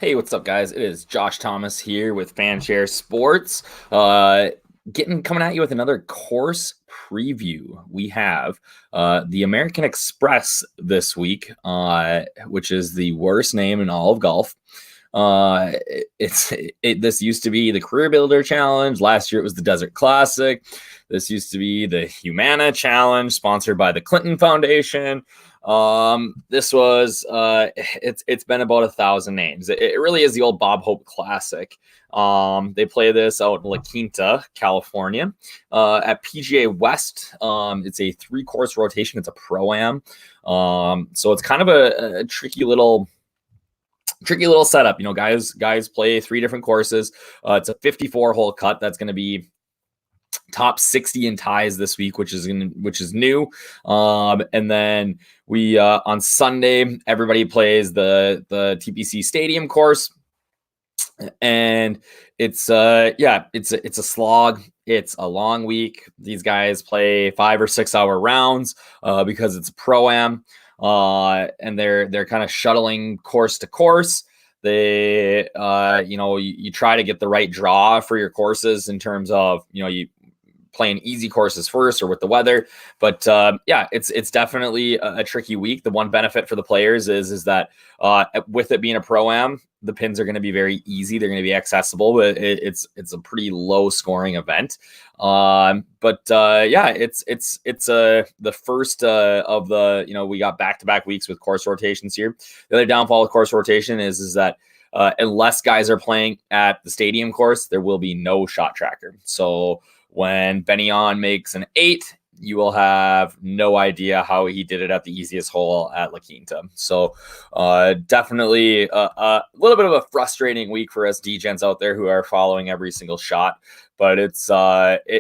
Hey, what's up, guys? It is Josh Thomas here with Fanshare Sports. Coming at you with another course preview. We have the American Express this week, which is the worst name in all of golf. This used to be the Career Builder Challenge. Last year it was the Desert Classic. This used to be the Humana Challenge, sponsored by the Clinton Foundation. This was it's been about 1,000 names. It really is the old Bob Hope Classic. They play this out in La Quinta, California, at PGA West. It's a 3-course rotation. It's a pro-am. So it's kind of a tricky little setup. Guys play 3 different courses. It's a 54-hole cut. That's going to be top 60 in ties this week, which is new. And then we on Sunday, everybody plays the TPC Stadium course, and it's a slog. It's a long week. These guys play 5 or 6 hour rounds because it's a pro-am, and they're kind of shuttling course to course. They you try to get the right draw for your courses in terms of you playing easy courses first or with the weather. But it's definitely a tricky week. The one benefit for the players is that with it being a pro-am, the pins are going to be very easy. They're going to be accessible, but it's a pretty low scoring event. It's the first of the, we got back-to-back weeks with course rotations here. The other downfall of course rotation is that unless guys are playing at the stadium course, there will be no shot tracker. So when Benyon makes an 8, you will have no idea how he did it at the easiest hole at La Quinta. So definitely a little bit of a frustrating week for us D-gens out there who are following every single shot. But it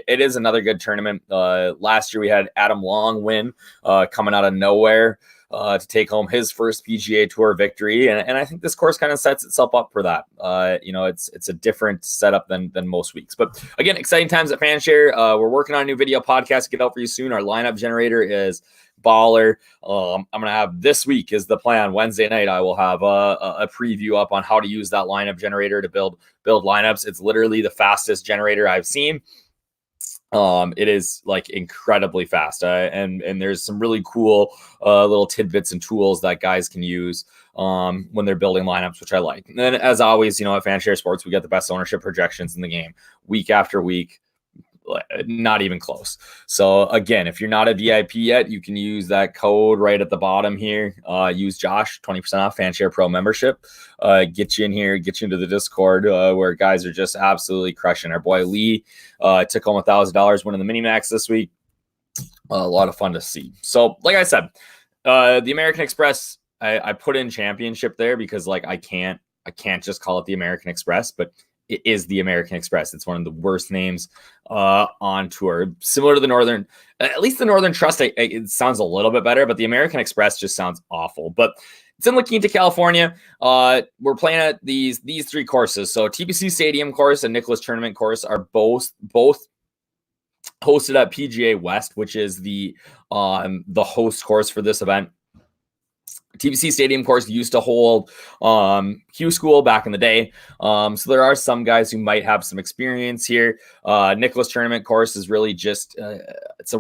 is another good tournament. Last year we had Adam Long win coming out of nowhere to take home his first PGA Tour victory, and I think this course kind of sets itself up for that. It's a different setup than most weeks. But again, exciting times at Fanshare. We're working on a new video podcast to get out for you soon. Our lineup generator is baller. I'm gonna have this week is the plan. Wednesday night I will have a preview up on how to use that lineup generator to build lineups. It's literally the fastest generator I've seen. It is like incredibly fast, and there's some really cool little tidbits and tools that guys can use when they're building lineups, which I like. And then, as always, at Fanshare Sports, we get the best ownership projections in the game week after week. Not even close. So again, if you're not a VIP yet, you can use that code right at the bottom here. Use Josh, 20% off Fanshare Pro membership. Get you in here, get you into the Discord where guys are just absolutely crushing. Our boy Lee took home $1,000 winning the mini max this week. A lot of fun to see. So like I said, the American Express, I put in championship there because I can't just call it the American Express, but it is the American Express. It's one of the worst names on tour. Similar to the Northern, at least the Northern Trust, it sounds a little bit better, but the American Express just sounds awful. But it's in La Quinta, California. We're playing at these 3 courses. So TPC Stadium course and Nicklaus Tournament course are both hosted at PGA West, which is the host course for this event. TPC Stadium course used to hold Q School back in the day. So there are some guys who might have some experience here. Nicklaus Tournament course is really just it's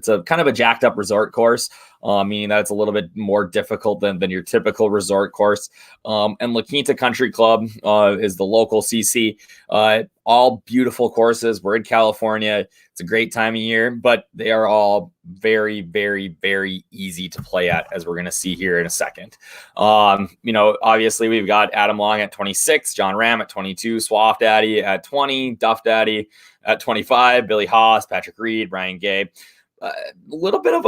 a kind of a jacked up resort course, meaning that it's a little bit more difficult than your typical resort course. And La Quinta Country Club is the local CC. All beautiful courses. We're in California. It's a great time of year, but they are all very, very, very easy to play at, as we're going to see here in a second. Obviously we've got Adam Long at 26, John Ram at 22, Swaff Daddy at 20, Duff Daddy at 25, Billy Haas, Patrick Reed, Ryan Gay. A little bit of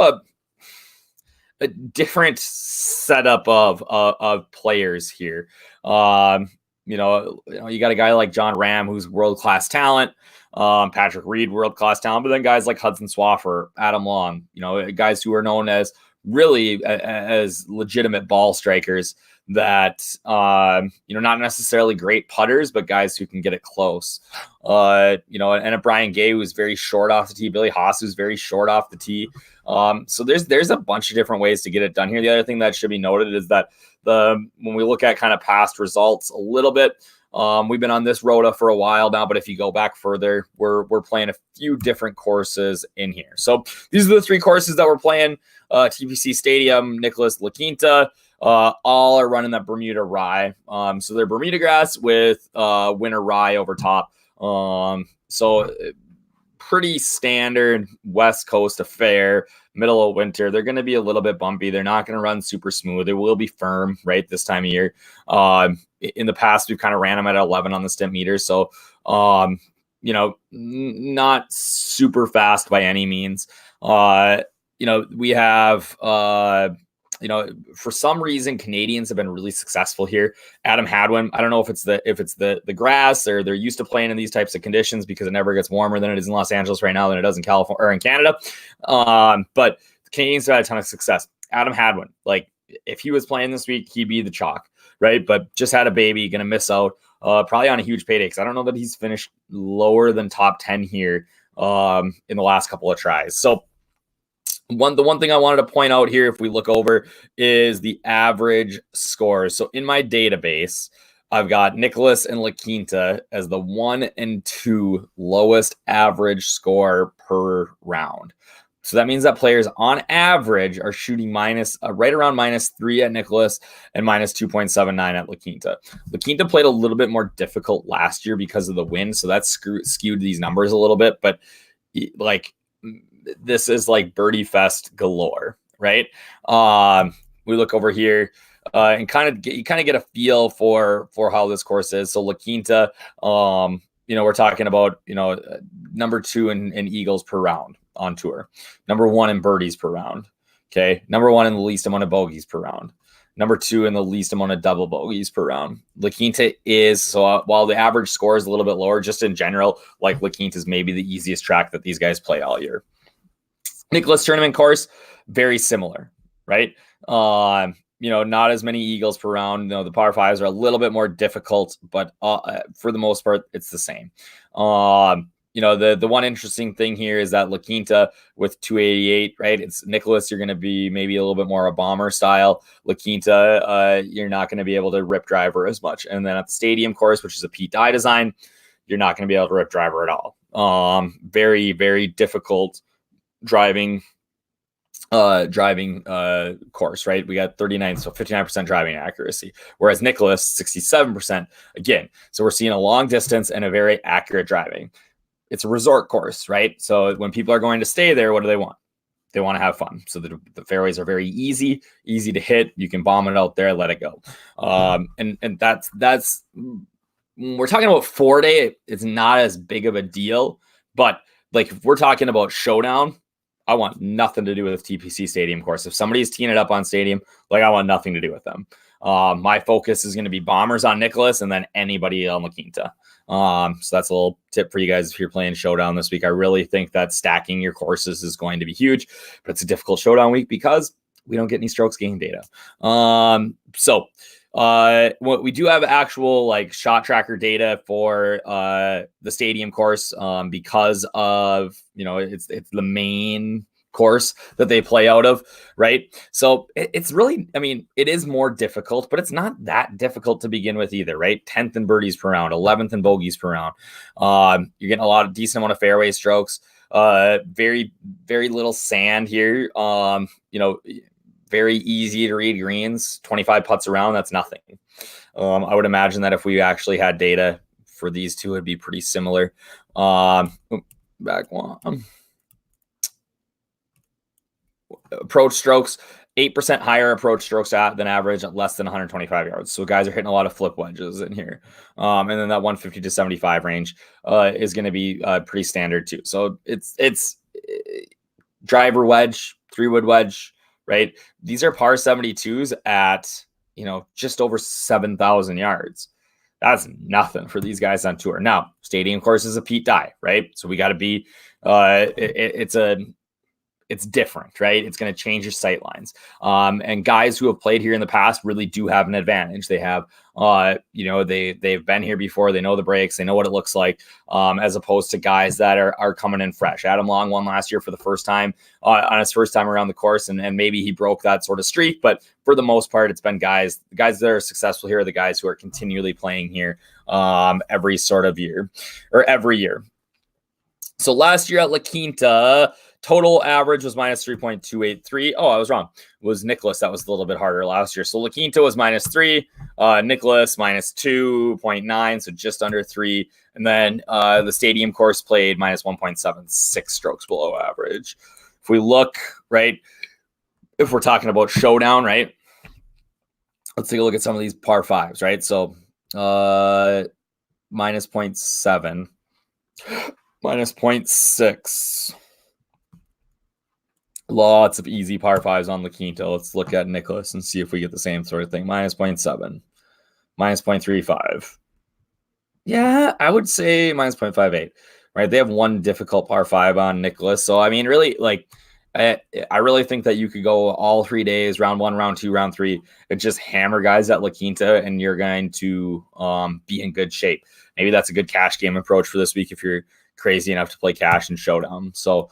a different setup of players here. You got a guy like John Ram, who's world-class talent, Patrick Reed, world-class talent, but then guys like Hudson Swaffer, Adam Long, guys who are known as really as legitimate ball strikers that, not necessarily great putters, but guys who can get it close. And a Brian Gay who's very short off the tee, Billy Haas who's very short off the tee. So there's a bunch of different ways to get it done here. The other thing that should be noted is that when we look at kind of past results a little bit, we've been on this rota for a while now, but if you go back further, we're playing a few different courses in here. So these are the 3 courses that we're playing: TPC Stadium, Nicholas, La Quinta. All are running that Bermuda rye. So they're Bermuda grass with winter rye over top. So pretty standard West Coast affair, middle of winter. They're going to be a little bit bumpy. They're not going to run super smooth. It will be firm right this time of year. In the past, we've kind of ran them at 11 on the stimp meter. So, not super fast by any means. We have, for some reason, Canadians have been really successful here. Adam Hadwin, I don't know if it's the grass or they're used to playing in these types of conditions because it never gets warmer than it is in Los Angeles right now than it does in California or in Canada. But the Canadians have had a ton of success. Adam Hadwin, like if he was playing this week, he'd be the chalk, right? But just had a baby, going to miss out probably on a huge payday because I don't know that he's finished lower than top 10 here in the last couple of tries. So the one thing I wanted to point out here, if we look over, is the average scores. So in my database, I've got Nicholas and La Quinta as the 1 and 2 lowest average score per round. So that means that players on average are shooting right around -3 at Nicholas and -2.79 at La Quinta. La Quinta played a little bit more difficult last year because of the wind, so that skewed these numbers a little bit. But like, this is like birdie fest galore, right? We look over here and you kind of get a feel for how this course is. So La Quinta, we're talking about number 2 in eagles per round on tour, number 1 in birdies per round. Okay, number 1 in the least amount of bogeys per round, number 2 in the least amount of double bogeys per round. La Quinta is, so while the average score is a little bit lower, just in general, like La Quinta is maybe the easiest track that these guys play all year. Nicholas tournament course, very similar, right? Not as many eagles per round. The par 5s are a little bit more difficult, but for the most part, it's the same. The one interesting thing here is that La Quinta with 288, right? It's Nicholas, you're going to be maybe a little bit more a bomber style. La Quinta, you're not going to be able to rip driver as much. And then at the stadium course, which is a Pete Dye design, you're not going to be able to rip driver at all. Very, very difficult driving course, right? We got 39, so 59% driving accuracy, whereas Nicholas 67% again. So we're seeing a long distance and a very accurate driving. It's a resort course, right? So when people are going to stay there, what do they want? They want to have fun. So the fairways are very easy to hit. You can bomb it out there, let it go. And that's when we're talking about 4-day, it's not as big of a deal, but like if we're talking about showdown, I want nothing to do with TPC Stadium course. If somebody's teeing it up on Stadium, like I want nothing to do with them. My focus is going to be bombers on Nicholas and then anybody on La Quinta. So that's a little tip for you guys if you're playing showdown this week. I really think that stacking your courses is going to be huge, but it's a difficult showdown week because we don't get any strokes gain data. What we do have actual like shot tracker data for the stadium course because of it's the main course that they play out of, right? So it's really, it is more difficult, but it's not that difficult to begin with either, right? 10th in birdies per round, 11th in bogeys per round. You're getting a decent amount of fairway strokes. Very, very little sand here. Very easy to read greens, 25 putts around. That's nothing. I would imagine that if we actually had data for these two, it'd be pretty similar. Back one. Approach strokes, 8% higher approach strokes than average at less than 125 yards. So guys are hitting a lot of flip wedges in here. And then that 150 to 75 range is going to be pretty standard too. So it's driver wedge, 3-wood wedge, right? These are par 72s at, just over 7,000 yards. That's nothing for these guys on tour. Now, stadium course is a Pete Dye, right? So we got to be, it's different, right? It's going to change your sight lines. And guys who have played here in the past really do have an advantage. They have, they've been here before. They know the breaks. They know what it looks like, as opposed to guys that are coming in fresh. Adam Long won last year for the first time on his first time around the course, and maybe he broke that sort of streak. But for the most part, it's been the guys that are successful here are the guys who are continually playing here every year. So last year at La Quinta, total average was minus 3.283. Oh, I was wrong. It was Nicholas that was a little bit harder last year. So La Quinta was minus 3, Nicholas minus 2.9, so just under 3. And then the stadium course played minus 1.76 strokes below average. If we look, right, if we're talking about showdown, right, let's take a look at some of these par fives, right? So minus 0.7, minus 0.6. Lots of easy par fives on La Quinta. Let's look at Nicholas and see if we get the same sort of thing. Minus 0.7, minus 0.35. Yeah, I would say minus 0.58, right? They have one difficult par five on Nicholas. So, I mean, really, like, I really think that you could go all 3 days, round 1, round 2, round 3, and just hammer guys at La Quinta, and you're going to be in good shape. Maybe that's a good cash game approach for this week if you're crazy enough to play cash and showdown. So,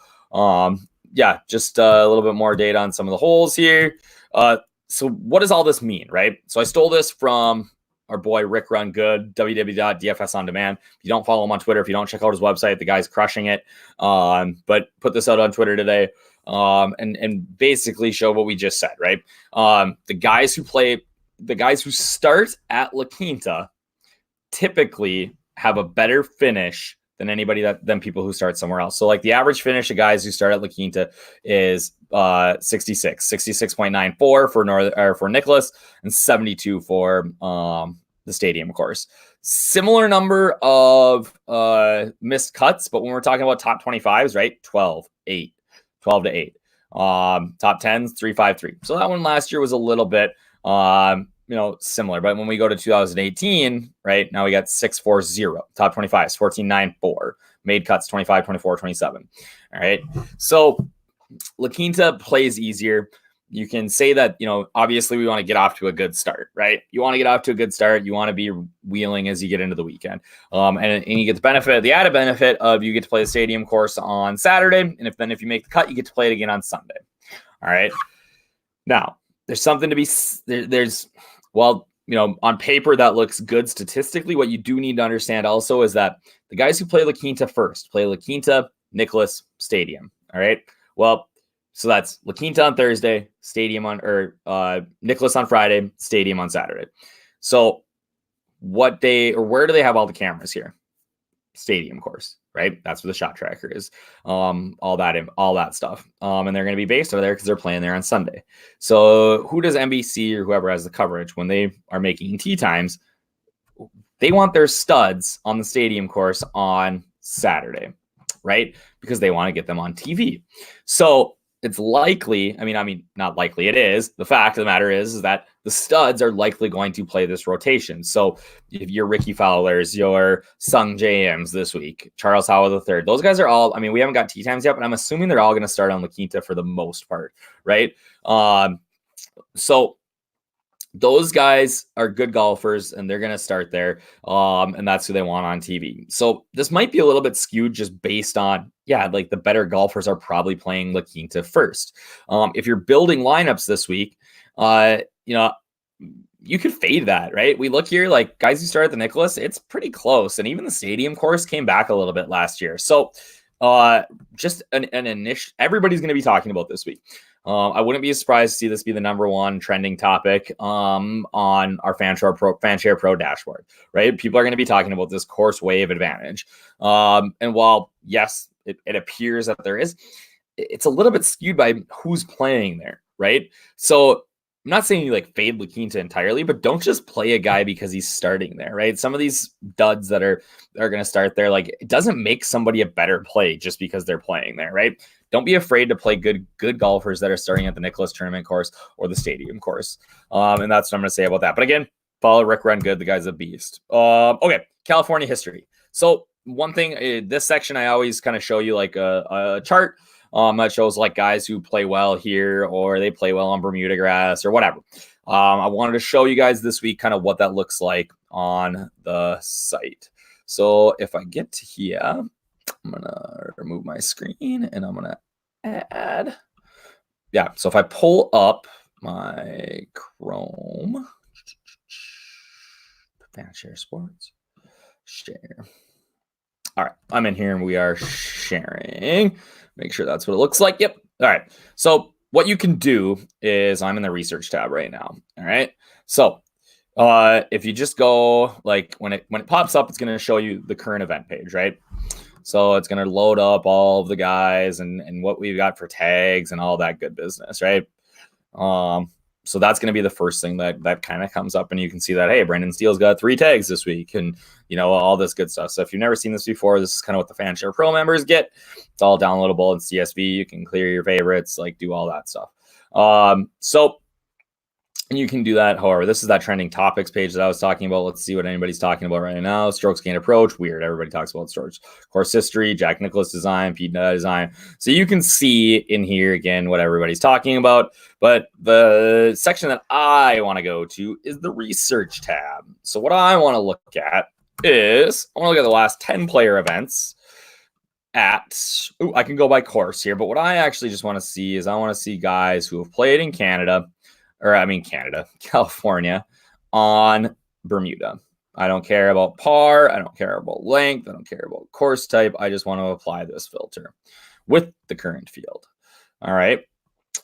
yeah, just a little bit more data on some of the holes here. So what does all this mean, right? So I stole this from our boy Rick Run Good, www.dfs on demand. If you don't follow him on Twitter, if you don't check out his website, the guy's crushing it. But put this out on Twitter today, and basically show what we just said, right? The guys who start at La Quinta typically have a better finish than than people who start somewhere else. So like the average finish of guys who start at La Quinta is 66.94 for Nicholas, and 72 for the stadium course. Similar number of missed cuts, but when we're talking about top 25s, right? 12 to 8. Top 10s, 353. So that one last year was a little bit similar. But when we go to 2018, right, now we got 640, top 25s, 14.94, made cuts, 25, 24, 27. All right. So La Quinta plays easier. You can say that, obviously we want to get off to a good start, right? You want to get off to a good start. You want to be wheeling as you get into the weekend. And you get the added benefit of you get to play the stadium course on Saturday. And if you make the cut, you get to play it again on Sunday. All right. Now, there's something to be, on paper that looks good statistically. What you do need to understand also is that the guys who play La Quinta first play La Quinta, Nicholas, Stadium. All right. Well, so that's La Quinta on Thursday, Stadium Nicholas on Friday, Stadium on Saturday. So where do they have all the cameras here? Stadium course, right? That's where the shot tracker is. All that stuff. And they're going to be based over there because they're playing there on Sunday. So who does NBC or whoever has the coverage when they are making tee times? They want their studs on the stadium course on Saturday, right? Because they want to get them on TV. So it's likely, not likely, it is. The fact of the matter is that the studs are likely going to play this rotation. So if you're Ricky Fowler's, your Sung JMs this week, Charles Howell III, those guys are all, we haven't got tee times yet, but I'm assuming they're all going to start on La Quinta for the most part, right? So those guys are good golfers and they're going to start there. And that's who they want on TV. So this might be a little bit skewed just based on, like the better golfers are probably playing La Quinta first. If you're building lineups this week, you could fade that, right? We look here, like guys who start at the Nicholas, it's pretty close. And even the stadium course came back a little bit last year. So just an initial, everybody's going to be talking about this week. I wouldn't be surprised to see this be the number one trending topic on our Fanshare Pro dashboard, right? People are going to be talking about this course wave advantage. And while, yes, it appears that there is, it's a little bit skewed by who's playing there, right? So I'm not saying you like fade La Quinta entirely, but don't just play a guy because he's starting there, right? Some of these duds that are going to start there, like it doesn't make somebody a better play just because they're playing there, right? Don't be afraid to play good golfers that are starting at the Nicholas Tournament course or the Stadium course. And that's what I'm going to say about that. But again, follow Rick Run Good. The guy's a beast. Okay, California history. So one thing, this section, I always kind of show you like a chart That shows like guys who play well here or they play well on Bermuda grass or whatever. I wanted to show you guys this week kind of what that looks like on the site. So if I get to here, I'm going to remove my screen and I'm going to add. Yeah, so if I pull up my Chrome, Fanshare Sports, share. All right, I'm in here and we are sharing. Make sure that's what it looks like. Yep. All right. So what you can do is I'm in the research tab right now. All right. So if you just go like when it pops up, it's going to show you the current event page, right? So it's going to load up all of the guys and what we've got for tags and all that good business, right? So that's going to be the first thing that kind of comes up, and you can see that, hey, Brendan Steele's got 3 tags this week, and all this good stuff. So if you've never seen this before, this is kind of what the Fanshare Pro members get. It's all downloadable in CSV. You can clear your favorites, like do all that stuff. And you can do that. However, this is that trending topics page that I was talking about. Let's see what anybody's talking about right now. Strokes gained approach. Weird. Everybody talks about strokes. Course history, Jack Nicklaus design, Pete design. So you can see in here again what everybody's talking about. But the section that I want to go to is the research tab. So what I want to look at is I want to look at the last 10 player events I can go by course here. But what I actually just want to see is I want to see guys who have played in California on Bermuda. I don't care about par. I don't care about length. I don't care about course type. I just want to apply this filter with the current field. All right.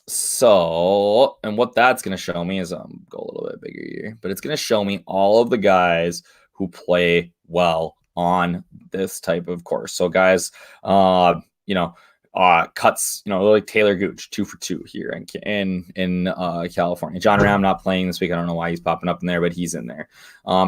So, and what that's going to show me is, go a little bit bigger here, but it's going to show me all of the guys who play well on this type of course. So guys, cuts, like Taylor Gooch, 2 for 2 here in California. John Ram not playing this week. I don't know why he's popping up in there, but he's in there.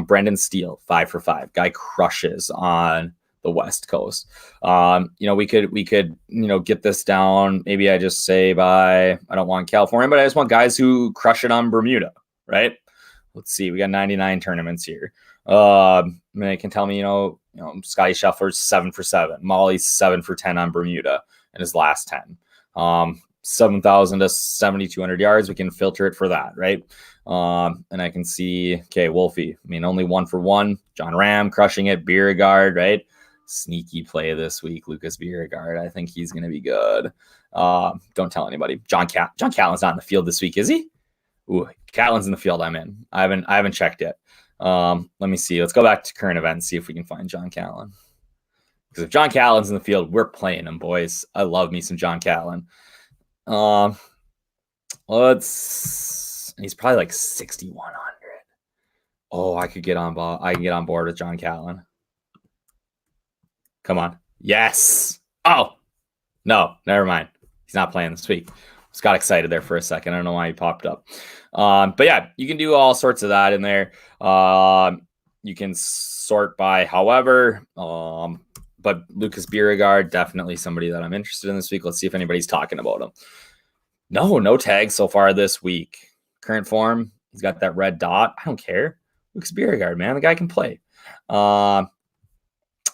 Brendan Steele, 5 for 5. Guy crushes on the West Coast. We could get this down. Maybe I just say I don't want California, but I just want guys who crush it on Bermuda, right? Let's see. We got 99 tournaments here. They can tell me, Scotty Scheffler's 7 for 7. Molly's 7 for 10 on Bermuda in his last 10. 7,000 to 7,200 yards. We can filter it for that, right? And I can see, okay, Wolfie. Only 1 for 1. John Ram crushing it. Beauregard, right? Sneaky play this week, Lucas Beauregard. I think he's going to be good. Don't tell anybody. John Catlin's not in the field this week, is he? Ooh, Catlin's in the field. I'm in. I haven't checked yet. Let me see. Let's go back to current events, see if we can find John Catlin. Because if John Catlin's in the field, we're playing him, boys. I love me some John Catlin. He's probably like 6,100. Oh, I could get on ball. I can get on board with John Catlin. Come on. Yes. Oh, no, never mind. He's not playing this week. Just got excited there for a second. I don't know why he popped up. But yeah, you can do all sorts of that in there. You can sort by however. But Lucas Beauregard, definitely somebody that I'm interested in this week. Let's see if anybody's talking about him. No tags so far this week. Current form, he's got that red dot. I don't care. Lucas Beauregard, man, the guy can play.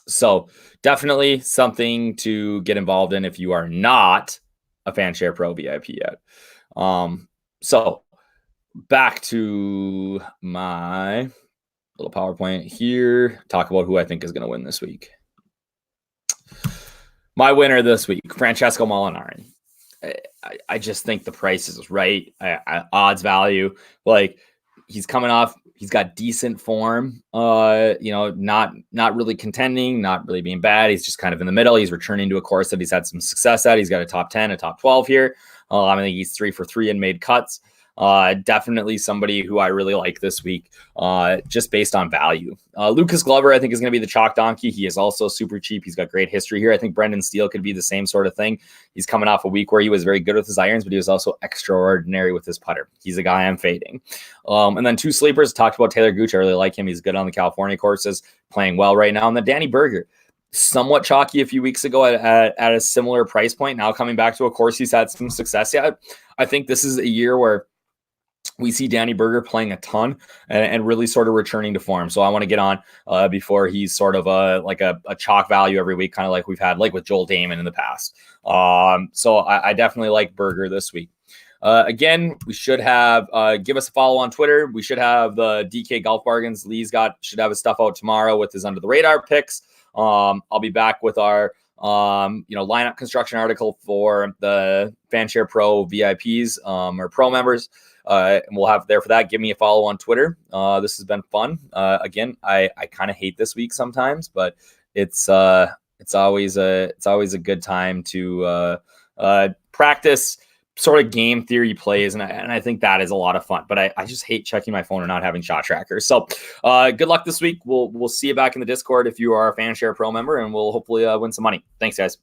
So definitely something to get involved in if you are not a Fanshare Pro VIP yet. So back to my little PowerPoint here. Talk about who I think is going to win this week. My winner this week, Francesco Molinari. I just think the price is right. Odds value, like he's coming off. He's got decent form. Not really contending, not really being bad. He's just kind of in the middle. He's returning to a course that he's had some success at. He's got a top 10, a top 12 here. I think he's 3 for 3 and made cuts. Definitely somebody who I really like this week, just based on value. Lucas Glover, I think, is going to be the chalk donkey. He is also super cheap. He's got great history here. I think Brendan Steele could be the same sort of thing. He's coming off a week where he was very good with his irons, but he was also extraordinary with his putter. He's a guy I'm fading. And then 2 sleepers. Talked about Taylor Gooch. I really like him. He's good on the California courses, playing well right now. And then Danny Berger, somewhat chalky a few weeks ago at a similar price point. Now coming back to a course he's had some success at. I think this is a year where we see Danny Berger playing a ton and really sort of returning to form. So I want to get on before he's sort of like a chalk value every week, kind of like we've had like with Joel Damon in the past. So I definitely like Berger this week. Again, we should have give us a follow on Twitter. We should have the DK Golf Bargains. Lee's should have his stuff out tomorrow with his under the radar picks. I'll be back with our lineup construction article for the Fanshare Pro VIPs or Pro members. And we'll have there for that. Give me a follow on Twitter. This has been fun. Again, I kind of hate this week sometimes, but it's always a good time to practice sort of game theory plays, and I think that is a lot of fun. But I just hate checking my phone and not having shot trackers. So good luck this week. We'll see you back in the Discord if you are a Fanshare Pro member, and we'll hopefully win some money. Thanks, guys.